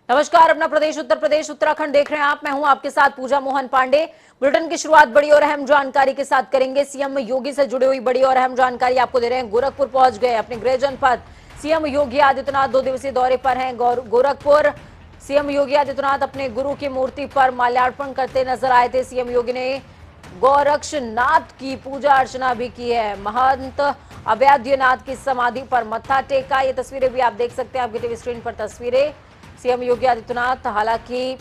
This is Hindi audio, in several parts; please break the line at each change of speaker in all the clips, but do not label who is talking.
नमस्कार, अपना प्रदेश उत्तर प्रदेश उत्तराखंड देख रहे हैं आप। मैं हूं आपके साथ पूजा मोहन पांडे। बुलेटिन की शुरुआत बड़ी और अहम जानकारी के साथ करेंगे। सीएम योगी से जुड़ी हुई बड़ी और अहम जानकारी आपको दे रहे हैं। गोरखपुर पहुंच गए अपने गृह जनपद। सीएम योगी आदित्यनाथ 2 दिवसीय दौरे पर हैं गोरखपुर। सीएम योगी आदित्यनाथ अपने गुरु की मूर्ति पर माल्यार्पण करते नजर आए थे। सीएम योगी ने गोरक्षनाथ की पूजा अर्चना भी की है। महंत अवैधनाथ की समाधि पर मत्था टेका। ये तस्वीरें भी आप देख सकते हैं, आपकी टीवी स्क्रीन पर तस्वीरें। सीएम योगी आदित्यनाथ हालांकि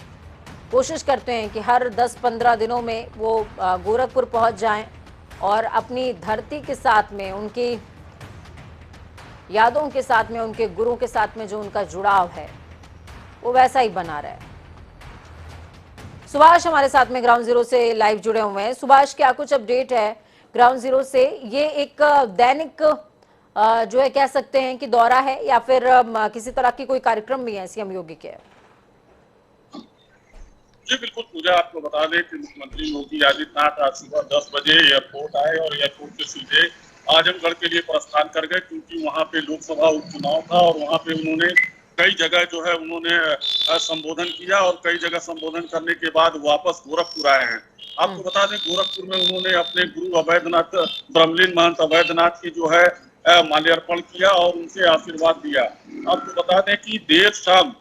कोशिश करते हैं कि हर 10-15 दिनों में वो गोरखपुर पहुंच जाएं और अपनी धरती के साथ में, उनकी यादों के साथ में, उनके गुरु के साथ में जो उनका जुड़ाव है वो वैसा ही बना रहे। सुभाष हमारे साथ में ग्राउंड जीरो से लाइव जुड़े हुए हैं। सुभाष, क्या कुछ अपडेट है ग्राउंड जीरो से? ये एक दैनिक जो है कह सकते हैं कि दौरा है या फिर किसी तरह की कोई कार्यक्रम भी है सीएम योगी के?
जी बिल्कुल पूजा, आपको बता दें कि मुख्यमंत्री योगी आदित्यनाथ आज सुबह 10 बजे एयरपोर्ट आए और एयरपोर्ट से सीधे आजमगढ़ के लिए प्रस्थान कर गए, क्योंकि वहां पे लोकसभा उपचुनाव था और वहां पे उन्होंने कई जगह जो है उन्होंने संबोधन किया और कई जगह संबोधन करने के बाद वापस गोरखपुर आए हैं। आपको बता दें गोरखपुर में उन्होंने अपने गुरु अवैधनाथ ब्रह्मलीन महंत अवैधनाथ की जो है माल्यार्पण किया और उनसे आशीर्वाद दिया। आपको बता दें कि देर शाम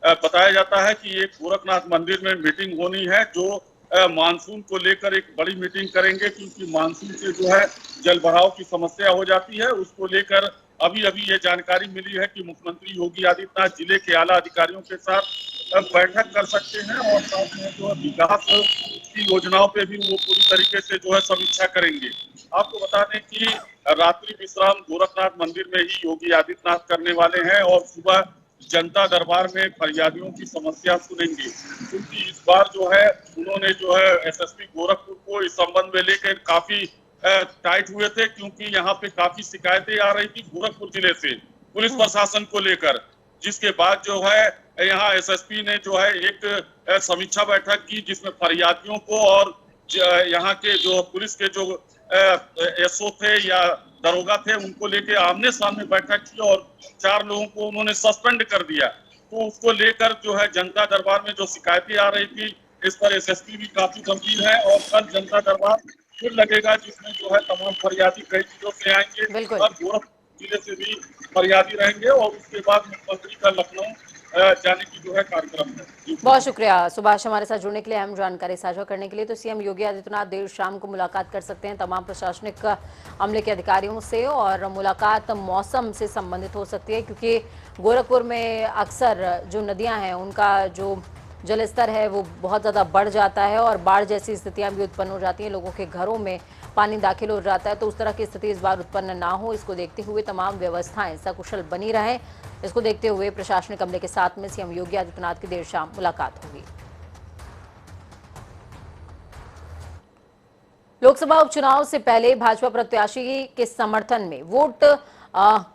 बताया जाता है कि एक गोरखनाथ मंदिर में मीटिंग होनी है, जो मानसून को लेकर एक बड़ी मीटिंग करेंगे, क्योंकि मानसून से जो है जल भराव की समस्या हो जाती है। उसको लेकर अभी ये जानकारी मिली है कि मुख्यमंत्री योगी आदित्यनाथ जिले के आला अधिकारियों के साथ बैठक कर सकते हैं और साथ में जो विकास की योजनाओं पे भी वो पूरी तरीके से जो है समीक्षा करेंगे। आपको बता दें कि रात्रि विश्राम गोरखनाथ मंदिर में ही योगी आदित्यनाथ करने वाले हैं और सुबह जनता दरबार में फरियादियों की समस्या सुनेंगे, क्योंकि इस बार जो है उन्होंने जो है एसएसपी गोरखपुर को इस संबंध में लेकर काफी टाइट हुए थे, क्योंकि यहाँ पे काफी शिकायतें आ रही थी गोरखपुर जिले से पुलिस प्रशासन को लेकर, जिसके बाद जो है यहाँ एसएसपी ने जो है एक समीक्षा बैठक की, जिसमें फरियादियों को और यहाँ के जो पुलिस के जो एसओ थे या दरोगा थे उनको लेके आमने सामने बैठक की और 4 लोगों को उन्होंने सस्पेंड कर दिया। तो उसको लेकर जो है जनता दरबार में जो शिकायतें आ रही थी, इस पर एसएसपी भी काफी गंभीर है और कल जनता दरबार फिर लगेगा, जिसमें जो है तमाम फरियादी कई जिलों से आएंगे और गोरखपुर जिले से भी फरियादी रहेंगे और उसके बाद मुख्यमंत्री का लखनऊ जाने की जो है कार्यक्रम है।
बहुत शुक्रिया सुभाष हमारे साथ जुड़ने के लिए, अहम जानकारी साझा करने के लिए। तो सीएम योगी आदित्यनाथ देर शाम को मुलाकात कर सकते हैं तमाम प्रशासनिक अमले के अधिकारियों से और मुलाकात मौसम से संबंधित हो सकती है, क्योंकि गोरखपुर में अक्सर जो नदियां हैं उनका जो जल स्तर है वो बहुत ज़्यादा बढ़ जाता है और बाढ़ जैसी स्थितियां भी उत्पन्न हो जाती हैं, लोगों के घरों में पानी दाखिल हो जाता है। तो उस तरह की स्थिति इस बार उत्पन्न ना हो, इसको देखते हुए तमाम व्यवस्थाएं सकुशल बनी रहें, इसको देखते हुए प्रशासनिक अमले के साथ में सीएम योगी आदित्यनाथ की देर शाम मुलाकात होगी। लोकसभा उपचुनाव से पहले भाजपा प्रत्याशी के समर्थन में वोट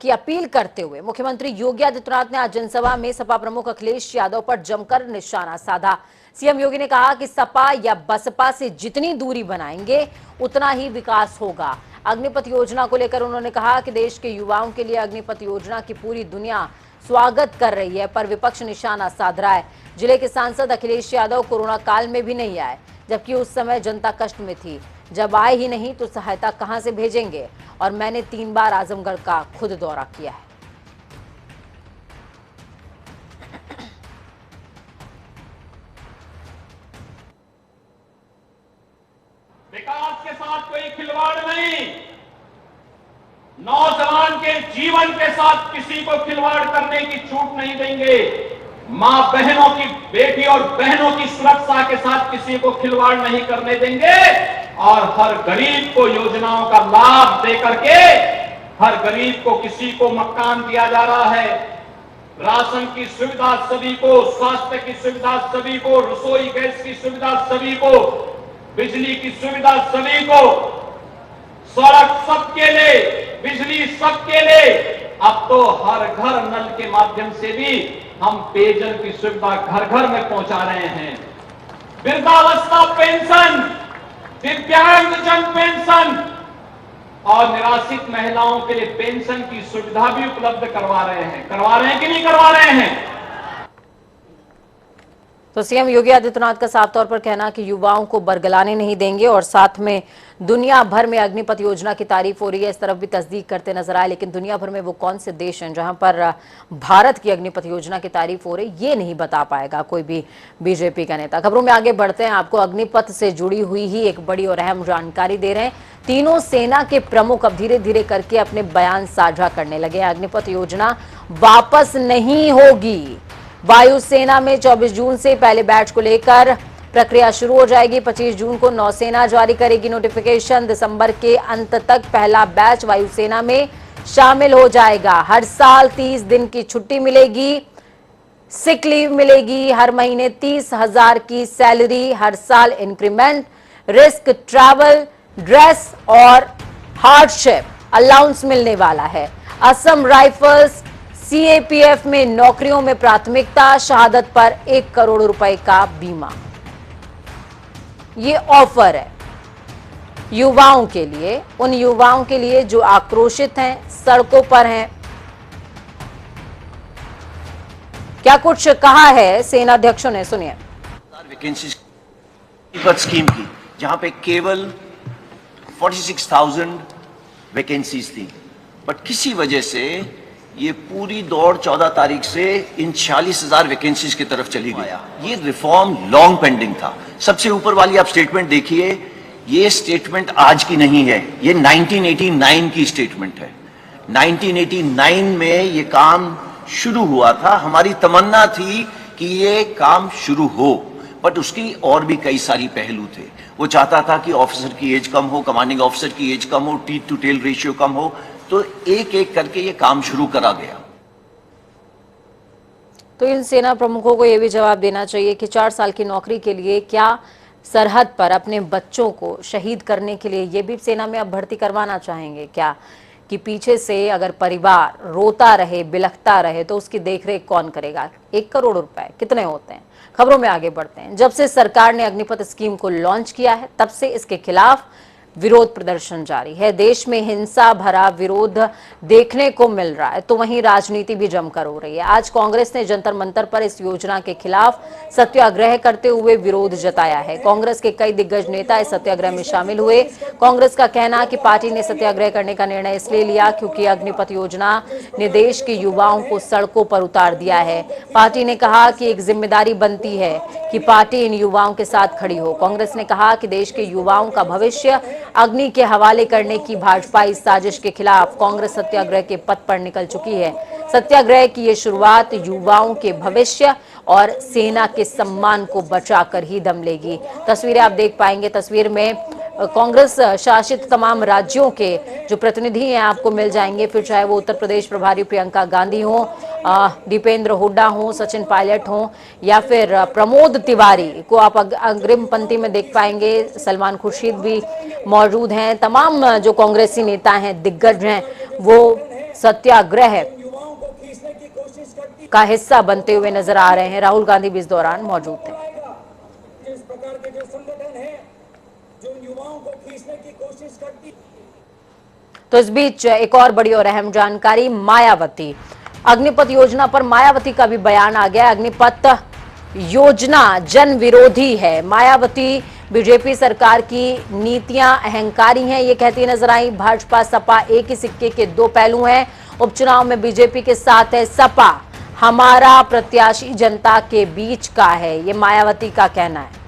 की अपील करते हुए मुख्यमंत्री योगी आदित्यनाथ ने आज जनसभा में सपा प्रमुख अखिलेश यादव पर जमकर निशाना साधा। सीएम योगी ने कहा कि सपा या बसपा से जितनी दूरी बनाएंगे उतना ही विकास होगा। अग्निपथ योजना को लेकर उन्होंने कहा कि देश के युवाओं के लिए अग्निपथ योजना की पूरी दुनिया स्वागत कर रही है, पर विपक्ष निशाना साध रहा है। जिले के सांसद अखिलेश यादव कोरोना काल में भी नहीं आए, जबकि उस समय जनता कष्ट में थी। जब आए ही नहीं तो सहायता कहां से भेजेंगे? और मैंने 3 बार आजमगढ़ का खुद दौरा किया है।
विकास के साथ कोई खिलवाड़ नहीं, नौजवान के जीवन के साथ किसी को खिलवाड़ करने की छूट नहीं देंगे। मां बहनों की, बेटी और बहनों की सुरक्षा के साथ किसी को खिलवाड़ नहीं करने देंगे और हर गरीब को योजनाओं का लाभ देकर के हर गरीब को, किसी को मकान दिया जा रहा है, राशन की सुविधा सभी को, स्वास्थ्य की सुविधा सभी को, रसोई गैस की सुविधा सभी को, बिजली की सुविधा सभी को, सड़क सबके लिए, बिजली सबके लिए। अब तो हर घर नल के माध्यम से भी हम पेयजल की सुविधा घर घर में पहुंचा रहे हैं। वृद्धावस्था पेंशन, दिव्यांगजन पेंशन और निराश्रित महिलाओं के लिए पेंशन की सुविधा भी उपलब्ध करवा रहे हैं कि नहीं करवा रहे हैं?
तो सीएम योगी आदित्यनाथ का साफ तौर पर कहना कि युवाओं को बरगलाने नहीं देंगे और साथ में दुनिया भर में अग्निपथ योजना की तारीफ हो रही है, इस तरफ भी तस्दीक करते नजर आए। लेकिन दुनिया भर में वो कौन से देश हैं जहां पर भारत की अग्निपथ योजना की तारीफ हो रही, ये नहीं बता पाएगा कोई भी बीजेपी का नेता। खबरों में आगे बढ़ते हैं, आपको अग्निपथ से जुड़ी हुई ही एक बड़ी और अहम जानकारी दे रहे हैं। तीनों सेना के प्रमुख अब धीरे धीरे करके अपने बयान साझा करने लगे। अग्निपथ योजना वापस नहीं होगी। वायुसेना में 24 जून से पहले बैच को लेकर प्रक्रिया शुरू हो जाएगी। 25 जून को नौसेना जारी करेगी नोटिफिकेशन। दिसंबर के अंत तक पहला बैच वायुसेना में शामिल हो जाएगा। हर साल 30 दिन की छुट्टी मिलेगी, सिक लीव मिलेगी, हर महीने 30,000 की सैलरी, हर साल इंक्रीमेंट, रिस्क ट्रैवल, ड्रेस और हार्डशिप अलाउंस मिलने वाला है। असम राइफल्स सीएपीएफ में नौकरियों में प्राथमिकता, शहादत पर 1 करोड़ रुपए का बीमा। ये ऑफर है युवाओं के लिए, उन युवाओं के लिए जो आक्रोशित हैं, सड़कों पर हैं। क्या कुछ कहा है सेनाध्यक्षों ने, सुनिए।
वैकेंसी स्कीम की, जहां पे केवल 46,000 वैकेंसीज थी, बट किसी वजह से ये पूरी दौड़ 14 तारीख से इन 46,000 वैकेंसीज की तरफ चली गई। ये रिफॉर्म लॉन्ग पेंडिंग था। सबसे ऊपर वाली आप स्टेटमेंट देखिए, ये स्टेटमेंट आज की नहीं है, ये 1989 की स्टेटमेंट है। 1989 में ये काम शुरू हुआ था। हमारी तमन्ना थी कि ये काम शुरू हो, बट उसकी और भी कई सारी पहलू थे। वो चाहता था कि ऑफिसर की एज कम हो, कमांडिंग ऑफिसर की एज कम हो, टीथ टू टेल रेशियो कम हो, तो एक एक करके ये काम शुरू करा गया।
तो इन सेना प्रमुखों को यह भी जवाब देना चाहिए कि 4 साल की नौकरी के लिए क्या सरहद पर अपने बच्चों को शहीद करने के लिए ये भी सेना में अब भर्ती करवाना चाहेंगे क्या? कि पीछे से अगर परिवार रोता रहे, बिलखता रहे, तो उसकी देखरेख कौन करेगा? 1 करोड़ रुपए कितने होते हैं? खबरों में आगे बढ़ते हैं। जब से सरकार ने अग्निपथ स्कीम को लॉन्च किया है, तब से इसके खिलाफ विरोध प्रदर्शन जारी है। देश में हिंसा भरा विरोध देखने को मिल रहा है, तो वहीं राजनीति भी जमकर हो रही है। आज कांग्रेस ने जंतर मंतर पर इस योजना के खिलाफ सत्याग्रह करते हुए विरोध जताया है। कांग्रेस के कई दिग्गज नेता इस सत्याग्रह में शामिल हुए। कांग्रेस का कहना कि पार्टी ने सत्याग्रह करने का निर्णय इसलिए लिया क्योंकि अग्निपथ योजना ने देश के युवाओं को सड़कों पर उतार दिया है। पार्टी ने कहा कि एक जिम्मेदारी बनती है कि पार्टी इन युवाओं के साथ खड़ी हो। कांग्रेस ने कहा कि देश के युवाओं का भविष्य अग्नि के हवाले करने की भाजपा इस साजिश के खिलाफ कांग्रेस सत्याग्रह के पथ पर निकल चुकी है। सत्याग्रह की ये शुरुआत युवाओं के भविष्य और सेना के सम्मान को बचाकर ही दम लेगी। तस्वीरें आप देख पाएंगे। तस्वीर में कांग्रेस शासित तमाम राज्यों के जो प्रतिनिधि हैं आपको मिल जाएंगे, फिर चाहे वो उत्तर प्रदेश प्रभारी प्रियंका गांधी हो, दीपेंद्र हुड्डा हो, सचिन पायलट हो, या फिर प्रमोद तिवारी को आप अग्रिम पंक्ति में देख पाएंगे। सलमान खुर्शीद भी मौजूद हैं। तमाम जो कांग्रेसी नेता हैं, दिग्गज हैं, वो सत्याग्रह का हिस्सा बनते हुए नजर आ रहे हैं। राहुल गांधी भी इस दौरान मौजूद थे। तो इस बीच एक और बड़ी और अहम जानकारी, मायावती अग्निपथ योजना पर मायावती का भी बयान आ गया। अग्निपथ योजना जन विरोधी है। मायावती बीजेपी सरकार की नीतियां अहंकारी हैं, ये कहती नजर आई। भाजपा सपा एक ही सिक्के के दो पहलू हैं। उपचुनाव में बीजेपी के साथ है सपा, हमारा प्रत्याशी जनता के बीच का है, ये मायावती का कहना है।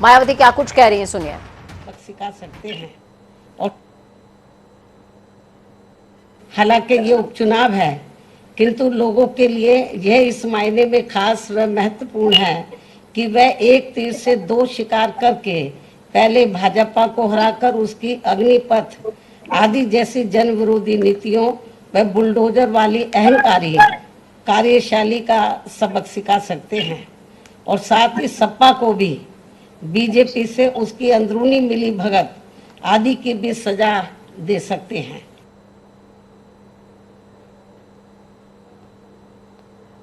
मायावती क्या कुछ कह रही हैं, सुनिए।
सिखा सकते हैं, और हालांकि ये उपचुनाव है, किंतु लोगों के लिए यह इस मायने में खास व महत्वपूर्ण है कि वह एक तीर से दो शिकार करके पहले भाजपा को हराकर उसकी अग्निपथ आदि जैसी जन विरोधी नीतियों व बुलडोजर वाली अहंकारी कार्यशैली का सबक सिखा सकते हैं, और साथ ही सपा को भी बीजेपी से उसकी अंदरूनी मिली भगत आदि की भी सजा दे सकते हैं।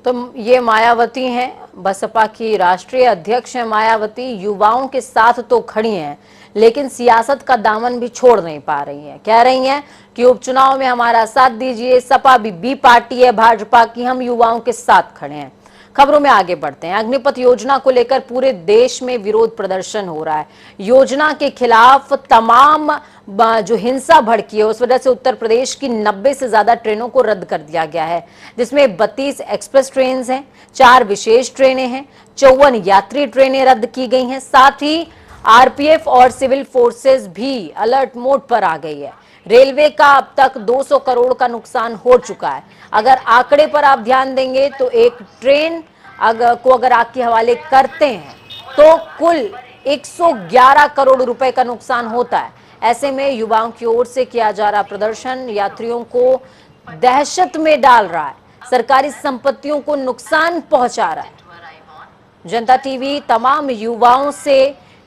तो ये मायावती हैं, बसपा की राष्ट्रीय अध्यक्ष हैं मायावती। युवाओं के साथ तो खड़ी हैं, लेकिन सियासत का दामन भी छोड़ नहीं पा रही हैं। कह रही हैं कि उपचुनाव में हमारा साथ दीजिए, सपा भी बी पार्टी है भाजपा की, हम युवाओं के साथ खड़े हैं। खबरों में आगे बढ़ते हैं। अग्निपथ योजना को लेकर पूरे देश में विरोध प्रदर्शन हो रहा है। योजना के खिलाफ तमाम जो हिंसा भड़की है, उस वजह से उत्तर प्रदेश की 90 से ज्यादा ट्रेनों को रद्द कर दिया गया है, जिसमें 32 एक्सप्रेस ट्रेन हैं, 4 विशेष ट्रेनें हैं, 54 यात्री ट्रेनें रद्द की गई हैं। साथ ही आरपीएफ और सिविल फोर्सेस भी अलर्ट मोड पर आ गई है। रेलवे का अब तक 200 करोड़ का नुकसान हो चुका है। अगर आंकड़े पर आप ध्यान देंगे तो एक ट्रेन अगर आपके हवाले करते हैं तो कुल 111 करोड़ रुपए का नुकसान होता है। ऐसे में युवाओं की ओर से किया जा रहा प्रदर्शन यात्रियों को दहशत में डाल रहा है, सरकारी संपत्तियों को नुकसान पहुंचा रहा है। जनता टीवी तमाम युवाओं से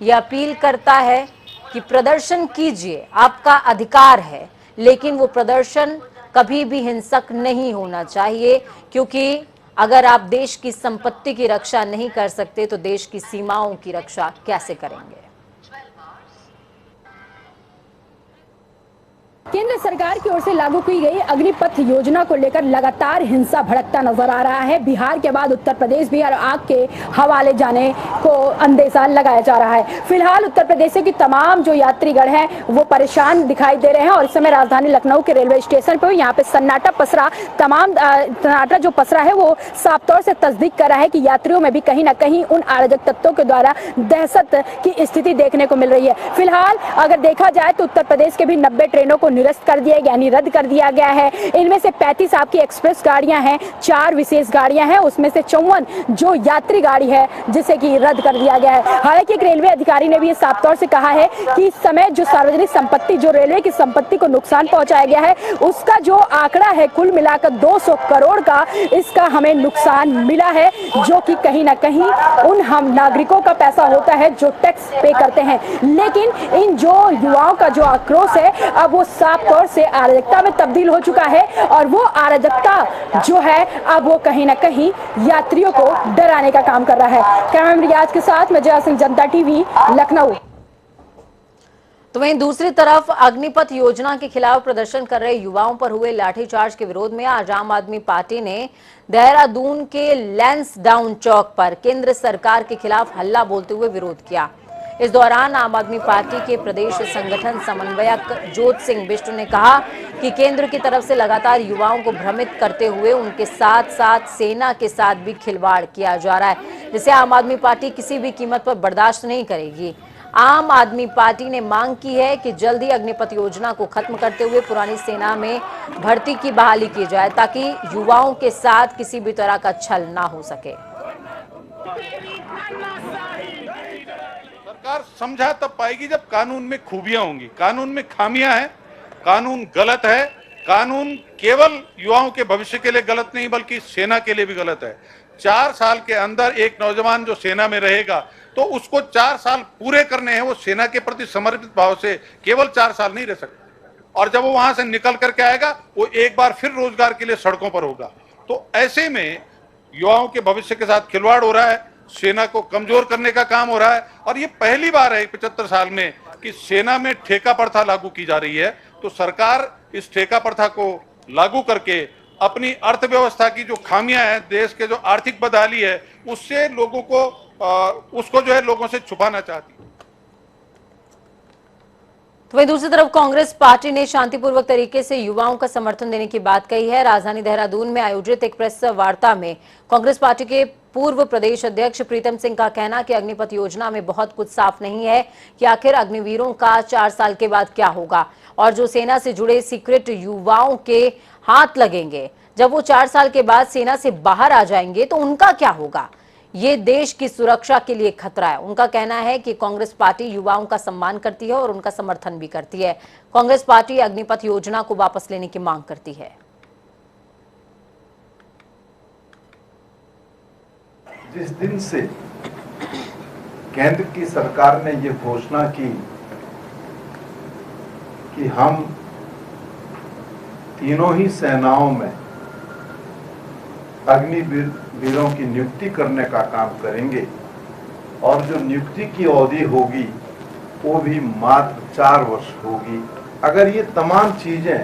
यह अपील करता है कि प्रदर्शन कीजिए, आपका अधिकार है, लेकिन वो प्रदर्शन कभी भी हिंसक नहीं होना चाहिए, क्योंकि अगर आप देश की संपत्ति की रक्षा नहीं कर सकते तो देश की सीमाओं की रक्षा कैसे करेंगे।
केंद्र सरकार की ओर से लागू की गई अग्निपथ योजना को लेकर लगातार हिंसा भड़कता नजर आ रहा है। बिहार के बाद उत्तर प्रदेश भी आग के हवाले जाने को अंदेशा लगाया जा रहा है। फिलहाल उत्तर प्रदेश के तमाम जो यात्रीगण हैं वो परेशान दिखाई दे रहे हैं और इस समय राजधानी लखनऊ के रेलवे स्टेशन पर यहाँ पे सन्नाटा पसरा, सन्नाटा जो पसरा है वो साफ तौर से तस्दीक कर रहा है कि यात्रियों में भी कहीं ना कहीं उन अराजक तत्वों के द्वारा दहशत की स्थिति देखने को मिल रही है। फिलहाल अगर देखा जाए तो उत्तर प्रदेश के भी 90 ट्रेनों को निरस्त कर दिया यानी रद्द कर दिया गया है। इनमें से 35 आपकी एक्सप्रेस गाड़ियां हैं, 4 विशेष गाड़ियां हैं, उसमें से 54 जो यात्री गाड़ी है जिसे कि रद्द कर दिया गया है। हालांकि एक रेलवे अधिकारी ने भी साफ तौर से कहा है कि इस समय जो सार्वजनिक संपत्ति, जो रेलवे की संपत्ति को नुकसान पहुंचाया गया है, उसका जो आंकड़ा है कुल मिलाकर 200 करोड़ का इसका हमें नुकसान मिला है, जो कि कहीं ना कहीं उन हम नागरिकों का पैसा होता है जो टैक्स पे करते हैं। लेकिन इन जो युवाओं का जो आक्रोश है अब वो साफ तौर से अराजकता में तब्दील हो चुका है और वो अराजकता जो है अब वो कहीं ना कहीं यात्रियों को डराने का काम कर रहा है। कैमरामैन रियाज के साथ मैं जया सिंह, जनता टीवी, लखनऊ।
तो वहीं दूसरी तरफ अग्निपथ योजना के खिलाफ प्रदर्शन कर रहे युवाओं पर हुए लाठीचार्ज के विरोध में आज आम आदमी पार्टी ने देहरादून के लैंसडाउन चौक पर केंद्र सरकार के खिलाफ हल्ला बोलते हुए विरोध किया। इस दौरान आम आदमी पार्टी के प्रदेश संगठन समन्वयक जोत सिंह बिष्ट ने कहा कि केंद्र की तरफ से लगातार युवाओं को भ्रमित करते हुए उनके साथ साथ सेना के साथ भी खिलवाड़ किया जा रहा है, जिसे आम आदमी पार्टी किसी भी कीमत पर बर्दाश्त नहीं करेगी। आम आदमी पार्टी ने मांग की है कि जल्द ही अग्निपथ योजना को खत्म करते हुए पुरानी सेना में भर्ती की बहाली की जाए, ताकि युवाओं के साथ किसी भी तरह का छल ना हो सके।
सरकार समझा तब पाएगी जब कानून में खूबियां होंगी। कानून में खामियां हैं, कानून गलत है। कानून केवल युवाओं के भविष्य के लिए गलत नहीं बल्कि सेना के लिए भी गलत है। 4 साल के अंदर एक नौजवान जो सेना में रहेगा तो उसको 4 साल पूरे करने हैं, वो सेना के प्रति समर्पित भाव से केवल 4 साल नहीं रह सकता। और जब वो वहां से निकल करके आएगा वो एक बार फिर रोजगार के लिए सड़कों पर होगा। तो ऐसे में युवाओं के भविष्य के साथ खिलवाड़ हो रहा है, सेना को कमजोर करने का काम हो रहा है। और ये पहली बार है 75 साल में कि सेना में ठेका प्रथा लागू की जा रही है। तो सरकार इस ठेका प्रथा को लागू करके अपनी अर्थव्यवस्था की जो खामियां हैं, देश के जो आर्थिक बदहाली है, उससे लोगों को उसको जो है लोगों से छुपाना चाहती है।
तो वहीं दूसरी तरफ कांग्रेस पार्टी ने शांतिपूर्वक तरीके से युवाओं का समर्थन देने की बात कही है। राजधानी देहरादून में आयोजित एक प्रेस वार्ता में कांग्रेस पार्टी के पूर्व प्रदेश अध्यक्ष प्रीतम सिंह का कहना कि अग्निपथ योजना में बहुत कुछ साफ नहीं है कि आखिर अग्निवीरों का 4 साल के बाद क्या होगा, और जो सेना से जुड़े सीक्रेट युवाओं के हाथ लगेंगे, जब वो 4 साल के बाद सेना से बाहर आ जाएंगे तो उनका क्या होगा। ये देश की सुरक्षा के लिए खतरा है। उनका कहना है कि कांग्रेस पार्टी युवाओं का सम्मान करती है और उनका समर्थन भी करती है। कांग्रेस पार्टी अग्निपथ योजना को वापस लेने की मांग करती है।
जिस दिन से केंद्र की सरकार ने ये घोषणा की कि हम तीनों ही सेनाओं में अग्निवीरों की नियुक्ति करने का काम करेंगे और जो नियुक्ति की अवधि होगी वो भी मात्र 4 वर्ष होगी। अगर ये तमाम चीजें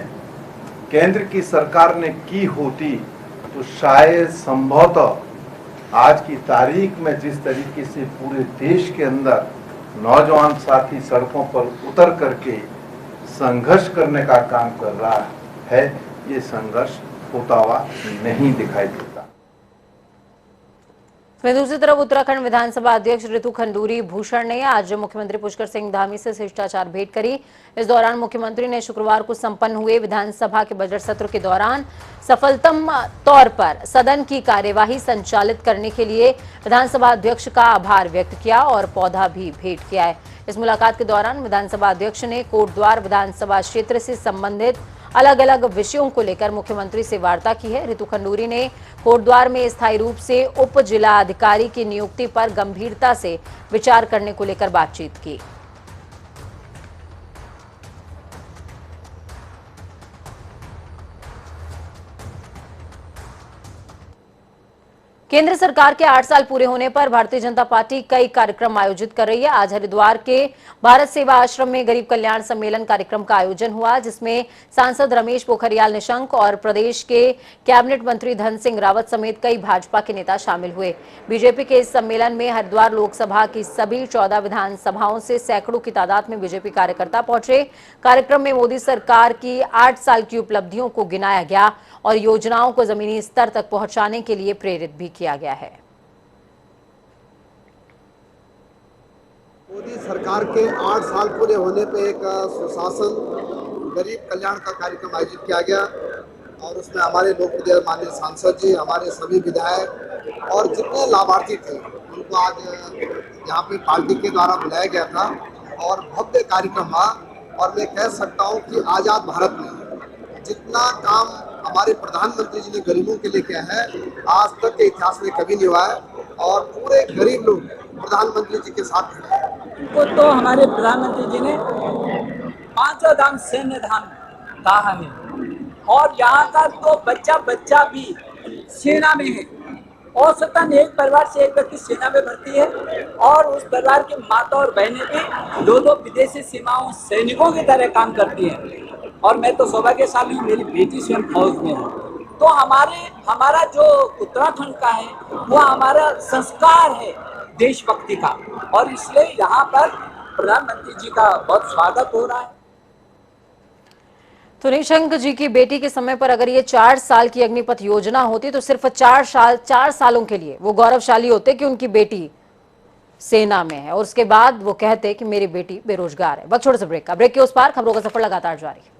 केंद्र की सरकार ने की होती तो शायद संभवतः आज की तारीख में जिस तरीके से पूरे देश के अंदर नौजवान साथी सड़कों पर उतर करके संघर्ष करने का काम कर रहा है, ये संघर्ष होता हुआ नहीं दिखाई देता।
वहीं दूसरी तरफ उत्तराखंड विधानसभा अध्यक्ष ऋतु खंडूरी भूषण ने आज मुख्यमंत्री पुष्कर सिंह धामी से शिष्टाचार भेंट करी। इस दौरान मुख्यमंत्री ने शुक्रवार को संपन्न हुए विधानसभा के बजट सत्र के दौरान सफलतम तौर पर सदन की कार्यवाही संचालित करने के लिए विधानसभा अध्यक्ष का आभार व्यक्त किया और पौधा भी भेंट किया है। इस मुलाकात के दौरान विधानसभा अध्यक्ष ने कोटद्वार विधानसभा क्षेत्र से संबंधित अलग अलग विषयों को लेकर मुख्यमंत्री से वार्ता की है। ऋतु खंडूरी ने कोटद्वार में स्थायी रूप से उप जिला अधिकारी की नियुक्ति पर गंभीरता से विचार करने को लेकर बातचीत की। केंद्र सरकार के 8 साल पूरे होने पर भारतीय जनता पार्टी कई कार्यक्रम आयोजित कर रही है। आज हरिद्वार के भारत सेवा आश्रम में गरीब कल्याण सम्मेलन कार्यक्रम का आयोजन हुआ, जिसमें सांसद रमेश पोखरियाल निशंक और प्रदेश के कैबिनेट मंत्री धन सिंह रावत समेत कई भाजपा के नेता शामिल हुए। बीजेपी के इस सम्मेलन में हरिद्वार लोकसभा की सभी 14 विधानसभाओं से सैकड़ों की तादाद में बीजेपी कार्यकर्ता पहुंचे। कार्यक्रम में मोदी सरकार की 8 साल की उपलब्धियों को गिनाया गया और योजनाओं को जमीनी स्तर तक पहुंचाने के लिए प्रेरित भी किया गया है।
मोदी सरकार के 8 साल पूरे होने पे एक सुशासन गरीब कल्याण का कार्यक्रम आयोजित किया गया और उसमें हमारे लोकप्रिय माननीय सांसद जी, हमारे सभी विधायक और जितने लाभार्थी थे उनको आज यहाँ पे पार्टी के द्वारा बुलाया गया था और भव्य कार्यक्रम हुआ। और मैं कह सकता हूँ कि आजाद भारत में जितना काम हमारे प्रधानमंत्री जी ने गरीबों के लिए किया है, आज तक के इतिहास में कभी नहीं हुआ है और पूरे गरीब लोग प्रधानमंत्री जी के साथ हैं।
उनको तो हमारे प्रधानमंत्री जी ने 5 दान सैन्य दान कहा है और यहाँ का तो बच्चा भी सेना में है। औसतन एक परिवार से एक व्यक्ति सेना में भर्ती है और उस परिवार की माता और बहनें भी 2 विदेशी सीमाओं सैनिकों की तरह काम करती हैं। और मैं तो सौभाग्यशाली हूँ, मेरी बेटी स्वयं फौज में है। तो हमारा जो उत्तराखंड का है वो हमारा संस्कार है देशभक्ति का और इसलिए यहाँ पर प्रधानमंत्री जी का बहुत स्वागत हो रहा है।
तो निशंक जी की बेटी के समय पर अगर ये 4 साल की अग्निपथ योजना होती तो सिर्फ 4 सालों के लिए वो गौरवशाली होते कि उनकी बेटी सेना में है और उसके बाद वो कहते कि मेरी बेटी बेरोजगार है। वक्त छोटे से ब्रेक के उस पार खबरों का सफर लगातार जारी।